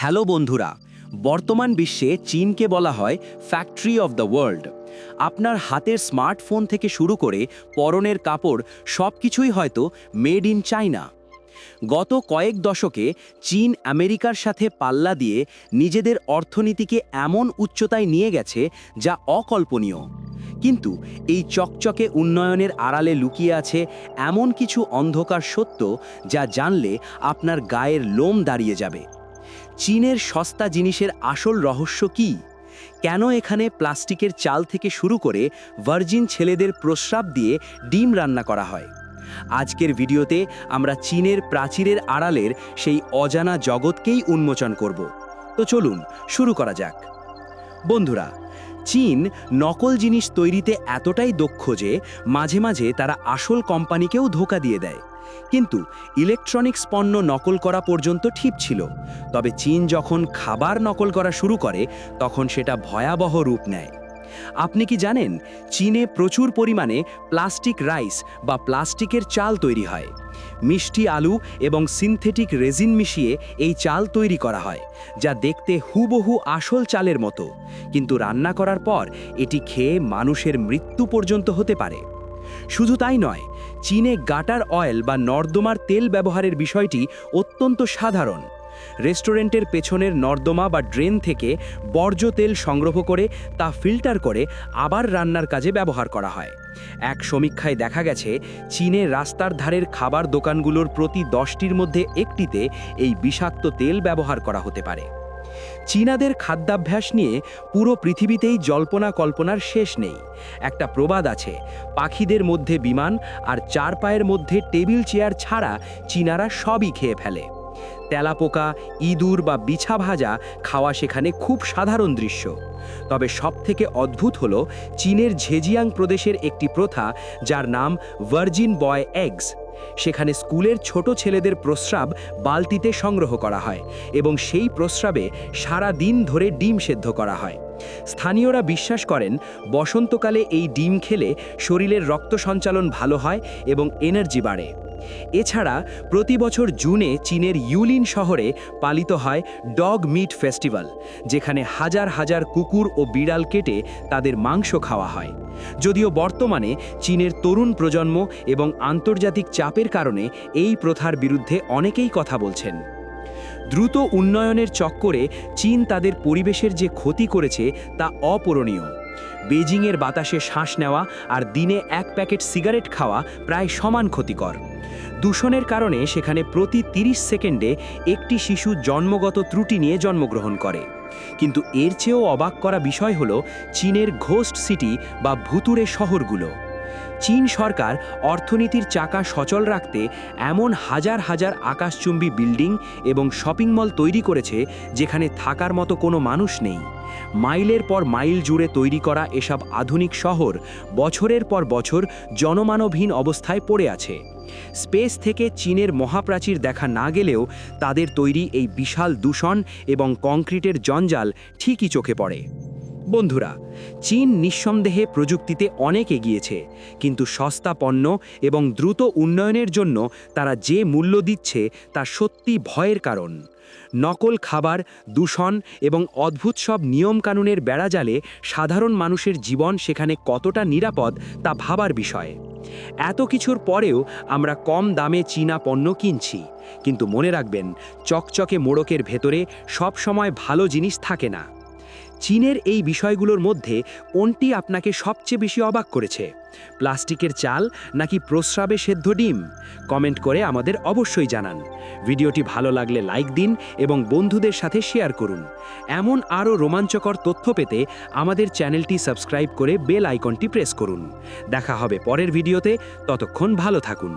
Hello বন্ধুরা, বর্তমান বিশ্বে চীনকে বলা হয় ফ্যাক্টরি অফ দ্য ওয়ার্ল্ড। আপনার হাতের স্মার্টফোন থেকে শুরু করে পরনের কাপড় সবকিছুই হয়তো মেড ইন চায়না। গত কয়েক দশকে চীন আমেরিকার সাথে পাল্লা দিয়ে নিজেদের অর্থনীতিকে এমন উচ্চতায় নিয়ে গেছে যা অকল্পনীয়। কিন্তু এই চকচকে উন্নয়নের আড়ালে লুকিয়ে আছে এমন কিছু অন্ধকার সত্য যা জানলে আপনার গায়ের লোম দাঁড়িয়ে যাবে। চীনের সস্তা জিনিসের আসল রহস্য কি? কেন এখানে প্লাস্টিকের চাল থেকে শুরু করে ভার্জিন ছেলেদের প্রস্রাব দিয়ে ডিম রান্না করা হয়? আজকের ভিডিওতে আমরা চীনের প্রাচীরের আড়ালের সেই অজানা জগৎকেই উন্মোচন করব। তো চলুন শুরু করা যাক। বন্ধুরা, চীন নকল জিনিস তৈরিতে এতটাই দক্ষ যে মাঝে মাঝে তারা আসল কোম্পানিকেও ধোঁকা দিয়ে দেয়। কিন্তু ইলেকট্রনিক্স পণ্য নকল করা পর্যন্ত ঠিক ছিল, তবে চীন যখন খাবার নকল করা শুরু করে তখন সেটা ভয়াবহ রূপ নেয়। আপনি কি জানেন, চীনে প্রচুর পরিমাণে প্লাস্টিক রাইস বা প্লাস্টিকের চাল তৈরি হয়। মিষ্টি আলু এবং সিনথেটিক রেজিন মিশিয়ে এই চাল তৈরি করা হয়, যা দেখতে হুবহু আসল চালের মতো, কিন্তু রান্না করার পর এটি খেয়ে মানুষের মৃত্যু পর্যন্ত হতে পারে। শুধু তাই নয়, চীনে গাটার অয়েল বা নর্দমার তেল ব্যবহারের বিষয়টি অত্যন্ত সাধারণ। রেস্টুরেন্টের পেছনের নর্দমা বা ড্রেন থেকে বর্জ্য তেল সংগ্রহ করে তা ফিল্টার করে আবার রান্নার কাজে ব্যবহার করা হয়। এক সমীক্ষায় দেখা গেছে, চীনে রাস্তার ধারের খাবার দোকানগুলোর প্রতি 10টির মধ্যে একটিতে এই বিষাক্ত তেল ব্যবহার করা হতে পারে। চীনাদের খাদ্যাভ্যাস নিয়ে পুরো পৃথিবীতেই জল্পনা কল্পনার শেষ নেই। একটা প্রবাদ আছে, পাখিদের মধ্যে বিমান আর চার পায়ের মধ্যে টেবিল চেয়ার ছাড়া চীনারা সবই খেয়ে ফেলে। তেলাপোকা, ইঁদুর বা বিছা ভাজা খাওয়া সেখানে খুব সাধারণ দৃশ্য। তবে সবথেকে অদ্ভুত হলো চীনের ঝেজিয়াং প্রদেশের একটি প্রথা, যার নাম ভার্জিন বয় এগস। সেখানে স্কুলের ছোট ছেলেদের প্রস্রাব বালতিতে সংগ্রহ করা হয় এবং সেই প্রস্রাবে সারা দিন ধরে ডিম সেদ্ধ করা হয়। স্থানীয়রা বিশ্বাস করেন, বসন্তকালে এই ডিম খেলে শরীরের রক্ত সঞ্চালন ভালো হয় এবং এনার্জি বাড়ে। এছাড়া প্রতি বছর জুনে চীনের ইউলিন শহরে পালিত হয় ডগ মিট ফেস্টিভ্যাল, যেখানে হাজার হাজার কুকুর ও বিড়াল কেটে তাদের মাংস খাওয়া হয়। যদিও বর্তমানে চীনের তরুণ প্রজন্ম এবং আন্তর্জাতিক চাপের কারণে এই প্রথার বিরুদ্ধে অনেকেই কথা বলছেন। দ্রুত উন্নয়নের চক্করে চীন তাদের পরিবেশের যে ক্ষতি করেছে তা অপূরণীয়। বেজিংয়ের বাতাসে শ্বাস নেওয়া আর দিনে 1 প্যাকেট সিগারেট খাওয়া প্রায় সমান ক্ষতিকর। দূষণের কারণে সেখানে প্রতি 30 সেকেন্ডে একটি শিশু জন্মগত ত্রুটি নিয়ে জন্মগ্রহণ করে। কিন্তু এর চেয়েও অবাক করা বিষয় হলো চীনের ঘোস্ট সিটি বা ভুতুড়ে শহরগুলো। চীন সরকার অর্থনীতির চাকা সচল রাখতে এমন হাজার হাজার আকাশচুম্বী বিল্ডিং এবং শপিং মল তৈরি করেছে যেখানে থাকার মতো কোনো মানুষ নেই। মাইলের পর মাইল জুড়ে তৈরি করা এসব আধুনিক শহর বছরের পর বছর জনমানবহীন অবস্থায় পড়ে আছে। স্পেস থেকে চীনের মহাপ্রাচীর দেখা না গেলেও তাদের তৈরি এই বিশাল দূষণ এবং কংক্রিটের জঞ্জাল ঠিকই চোখে পড়ে। বন্ধুরা, চীন নিঃসন্দেহে প্রযুক্তিতে অনেক এগিয়েছে, কিন্তু সস্তা পণ্য এবং দ্রুত উন্নয়নের জন্য তারা যে মূল্য দিচ্ছে তা সত্যি ভয়ের কারণ। নকল খাবার, দূষণ এবং অদ্ভুত সব নিয়মকানুনের বেড়াজালে সাধারণ মানুষের জীবন সেখানে কতটা নিরাপদ তা ভাবার বিষয়। এত কিছুর পরেও আমরা কম দামে চীনা পণ্য কিনছি, কিন্তু মনে রাখবেন, চকচকে মোড়কের ভেতরে সব সময় ভালো জিনিস থাকে না। চীনের এই বিষয়গুলোর মধ্যে কোনটি আপনাকে সবচেয়ে বেশি অবাক করেছে? প্লাস্টিকের চাল নাকি প্রস্রাবে সেদ্ধ ডিম? কমেন্ট করে আমাদের অবশ্যই জানান। ভিডিওটি ভালো লাগলে লাইক দিন এবং বন্ধুদের সাথে শেয়ার করুন। এমন আরও রোমাঞ্চকর তথ্য পেতে আমাদের চ্যানেলটি সাবস্ক্রাইব করে বেল আইকনটি প্রেস করুন। দেখা হবে পরের ভিডিওতে, ততক্ষণ ভালো থাকুন।